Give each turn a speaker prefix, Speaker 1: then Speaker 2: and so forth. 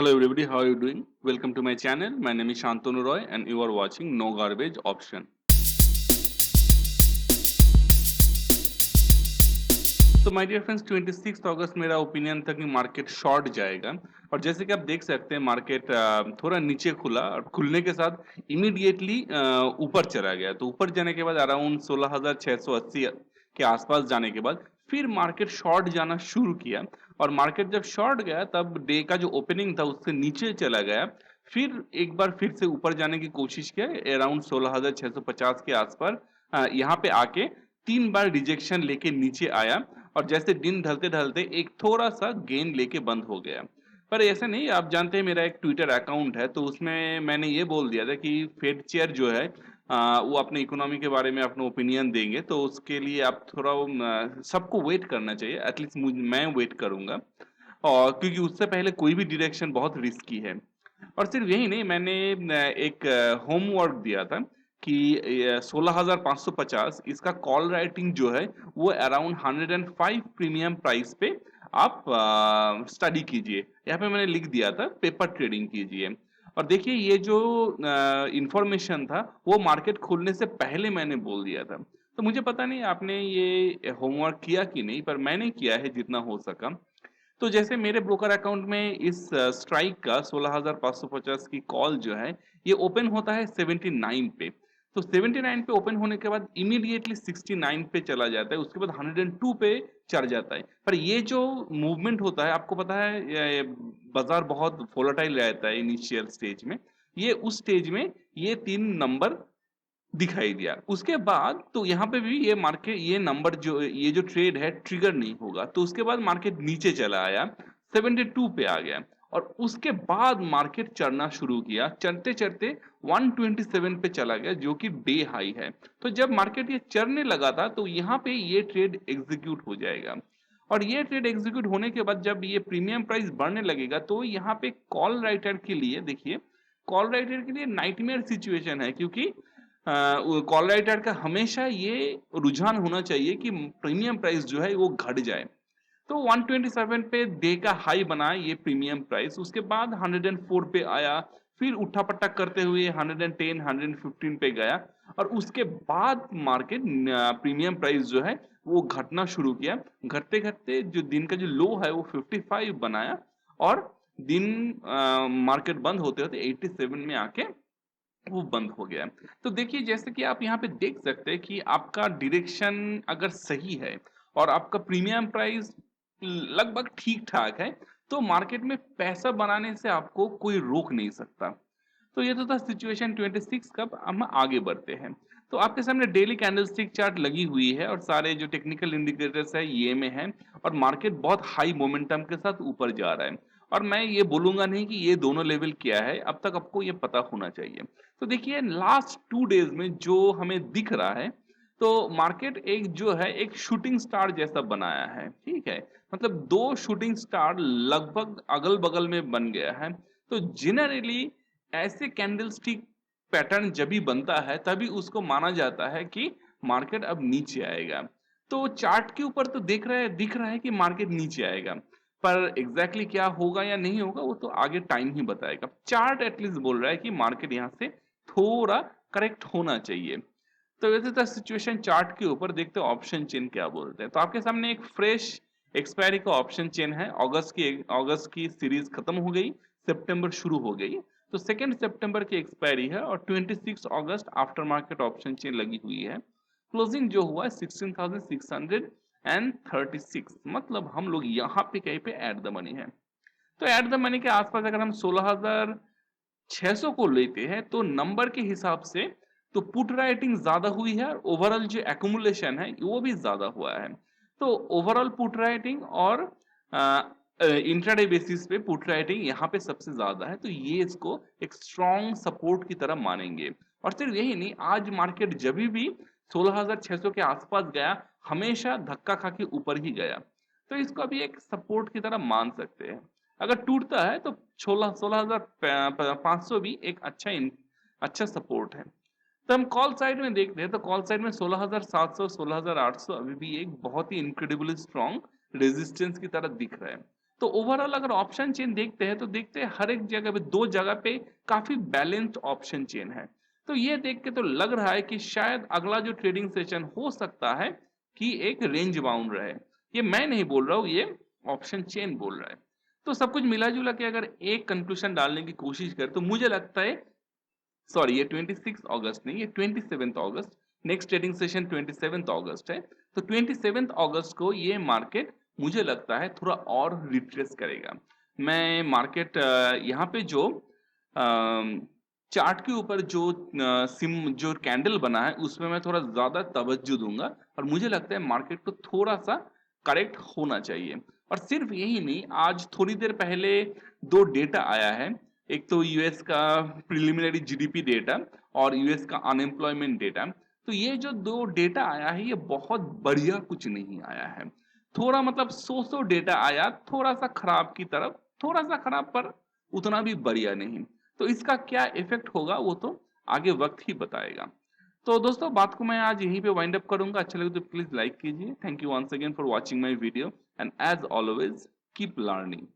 Speaker 1: Hello everybody, how are you doing? Welcome to my channel. My name is Shantanu Roy and you are watching No Garbage Option. तो my dear friends 26 अगस्त मेरा opinion था कि market short जाएगा और जैसे कि आप देख सकते हैं मार्केट थोड़ा नीचे खुला और खुलने के साथ इमीडिएटली ऊपर चला गया। तो ऊपर जाने के बाद अराउंड 16,680 के आसपास जाने के बाद फिर मार्केट शॉर्ट जाना शुरू किया और मार्केट जब शॉर्ट गया तब डे का जो ओपनिंग था उससे नीचे चला गया। फिर एक बार फिर से ऊपर जाने की कोशिश किया अराउंड 16,650 के आसपास यहाँ पे आके 3 बार रिजेक्शन लेके नीचे आया और जैसे दिन ढलते ढलते एक थोड़ा सा गेन लेके बंद हो गया। पर ऐसा नहीं, आप जानते हैं मेरा एक ट्विटर अकाउंट है तो उसमें मैंने ये बोल दिया था कि फेड चेयर जो है वो अपने इकोनॉमी के बारे में अपना ओपिनियन देंगे तो उसके लिए आप थोड़ा सबको वेट करना चाहिए। एटलीस्ट मैं वेट करूंगा और क्योंकि उससे पहले कोई भी डायरेक्शन बहुत रिस्की है। और सिर्फ यही नहीं, मैंने एक होमवर्क दिया था कि 16,550 इसका कॉल राइटिंग जो है वो अराउंड 105 प्रीमियम प्राइस पे आप स्टडी कीजिए। यहाँ पे मैंने लिख दिया था पेपर ट्रेडिंग कीजिए। और देखिए ये जो इंफॉर्मेशन था वो मार्केट खुलने से पहले मैंने बोल दिया था। तो मुझे पता नहीं आपने ये होमवर्क किया कि नहीं, पर मैंने किया है जितना हो सका। तो जैसे मेरे ब्रोकर अकाउंट में इस स्ट्राइक का 16,550 की कॉल जो है ये ओपन होता है 79 पे। तो 79 पे ओपन होने के बाद इमीडिएटली 69 पे चला जाता है, उसके बाद 102 पे चढ़ जाता है। पर ये जो मूवमेंट होता है आपको पता है बाजार बहुत वोलेटाइल रहता है इनिशियल स्टेज में। ये उस स्टेज में ये 3 नंबर दिखाई दिया, उसके बाद तो यहाँ पे भी ये मार्केट ये नंबर जो ये जो ट्रेड है ट्रिगर नहीं होगा। तो उसके बाद मार्केट नीचे चला आया 72 पे आ गया और उसके बाद मार्केट चढ़ना शुरू किया, चढ़ते चढ़ते 127 पे चला गया जो कि डे हाई है। तो जब मार्केट ये चढ़ने लगा था तो यहाँ पे ये ट्रेड एग्जीक्यूट हो जाएगा और ये ट्रेड एग्जीक्यूट होने के बाद जब ये प्रीमियम प्राइस बढ़ने लगेगा तो यहाँ पे कॉल राइटर के लिए देखिए, कॉल राइटर के लिए नाइटमेयर सिचुएशन है क्योंकि कॉल राइटर का हमेशा ये रुझान होना चाहिए कि प्रीमियम प्राइस जो है वो घट जाए। तो 127 पे डे का हाई बना ये प्रीमियम प्राइस, उसके बाद 104 पे आया, फिर उठा पट्टा करते हुए 110 115 पे गया और उसके बाद मार्केट प्रीमियम प्राइस जो है वो घटना शुरू किया। घटते घटते जो दिन का जो लो है वो 55 बनाया और दिन मार्केट बंद होते होते 87 में आके वो बंद हो गया। तो देखिए जैसे कि आप यहाँ पे देख सकते हैं कि आपका डायरेक्शन अगर सही है और आपका प्रीमियम प्राइस लगभग ठीक ठाक है तो मार्केट में पैसा बनाने से आपको कोई रोक नहीं सकता। तो ये तो था सिचुएशन 26 का। हम आगे बढ़ते हैं तो आपके सामने डेली कैंडलस्टिक चार्ट लगी हुई है और सारे जो टेक्निकल इंडिकेटर्स है ये में है और मार्केट बहुत हाई मोमेंटम के साथ ऊपर जा रहा है। और मैं ये बोलूंगा नहीं कि ये दोनों लेवल क्या है, अब तक आपको ये पता होना चाहिए। तो देखिए लास्ट 2 डेज में जो हमें दिख रहा है तो मार्केट एक जो है एक शूटिंग स्टार जैसा बनाया है, ठीक है। मतलब दो शूटिंग स्टार लगभग अगल बगल में बन गया है। तो जनरली ऐसे कैंडलस्टिक पैटर्न जब भी बनता है तभी उसको माना जाता है कि मार्केट अब नीचे आएगा। तो चार्ट के ऊपर तो दिख रहा है कि मार्केट नीचे आएगा, पर एग्जैक्टली क्या होगा या नहीं होगा वो तो आगे टाइम ही बताएगा। चार्ट एटलीस्ट बोल रहा है कि मार्केट यहाँ से थोड़ा करेक्ट होना चाहिए। तो वैसे तो सिचुएशन चार्ट के ऊपर देखते हैं ऑप्शन चेन क्या बोलते हैं। तो आपके सामने एक फ्रेश एक्सपायरी का ऑप्शन चेन है। अगस्त की सीरीज खत्म हो गई, सितंबर शुरू हो गई। तो 2 सितंबर की एक्सपायरी है और 26 अगस्त आफ्टर मार्केट ऑप्शन चेन लगी हुई है। क्लोजिंग जो हुआ है 16,636, मतलब हम लोग यहाँ पे कहीं पे एट द मनी है। तो एट द मनी के आसपास अगर हम 16,600 को लेते हैं तो नंबर के हिसाब से तो पुट राइटिंग ज्यादा हुई है और ओवरऑल जो एक्यूमुलेशन है वो भी ज्यादा हुआ है। तो ओवरऑल पुट राइटिंग और इंट्राडे बेसिस पे पुट राइटिंग यहाँ पे सबसे ज्यादा है, तो ये इसको एक स्ट्रॉन्ग सपोर्ट की तरह मानेंगे। और सिर्फ यही नहीं, आज मार्केट जब भी 16,600 के आसपास गया हमेशा धक्का खा के ऊपर ही गया। तो इसको अभी एक सपोर्ट की तरह मान सकते हैं। अगर टूटता है तो 16,500 भी एक अच्छा सपोर्ट है। तो हम कॉल साइड में देखते हैं तो कॉल साइड में 16,700 16,800 अभी भी एक बहुत ही इनक्रेडिबली स्ट्रॉन्ग रेजिस्टेंस की तरह दिख रहा है। तो ओवरऑल अगर ऑप्शन चेन देखते हैं तो देखते हैं हर एक जगह पे, दो जगह पे काफी बैलेंस्ड ऑप्शन चेन है। तो ये देख के तो लग रहा है कि शायद अगला जो ट्रेडिंग सेशन हो सकता है कि एक रेंज बाउंड रहे। ये मैं नहीं बोल रहा हूँ, ये ऑप्शन चेन बोल रहा है। तो सब कुछ मिला जुला के अगर एक कंक्लूजन डालने की कोशिश करें तो मुझे लगता है, सॉरी ये 26 अगस्त नहीं, ये 27 अगस्त, नेक्स्ट ट्रेडिंग सेशन 27 अगस्त है। तो 27 अगस्त को ये मार्केट मुझे लगता है थोड़ा और रिट्रेस करेगा। मैं मार्केट यहाँ पे जो चार्ट के ऊपर जो जो कैंडल बना है उसमें मैं थोड़ा ज्यादा तवज्जो दूंगा, और मुझे लगता है मार्केट को थोड़ा सा करेक्ट होना चाहिए। और सिर्फ यही नहीं, आज थोड़ी देर पहले दो डेटा आया है, एक तो यूएस का प्रिलिमिनरी जीडीपी डेटा और यूएस का अनएम्प्लॉयमेंट डेटा। तो ये जो दो डेटा आया है ये बहुत बढ़िया कुछ नहीं आया है। थोड़ा मतलब सो डेटा आया, थोड़ा सा खराब की तरफ, थोड़ा सा खराब पर उतना भी बढ़िया नहीं। तो इसका क्या इफेक्ट होगा वो तो आगे वक्त ही बताएगा। तो दोस्तों बात को मैं आज यहीं पे वाइंड अप करूंगा। अच्छा लगे तो प्लीज लाइक कीजिए। Thank you once again for watching my video, and as always keep learning.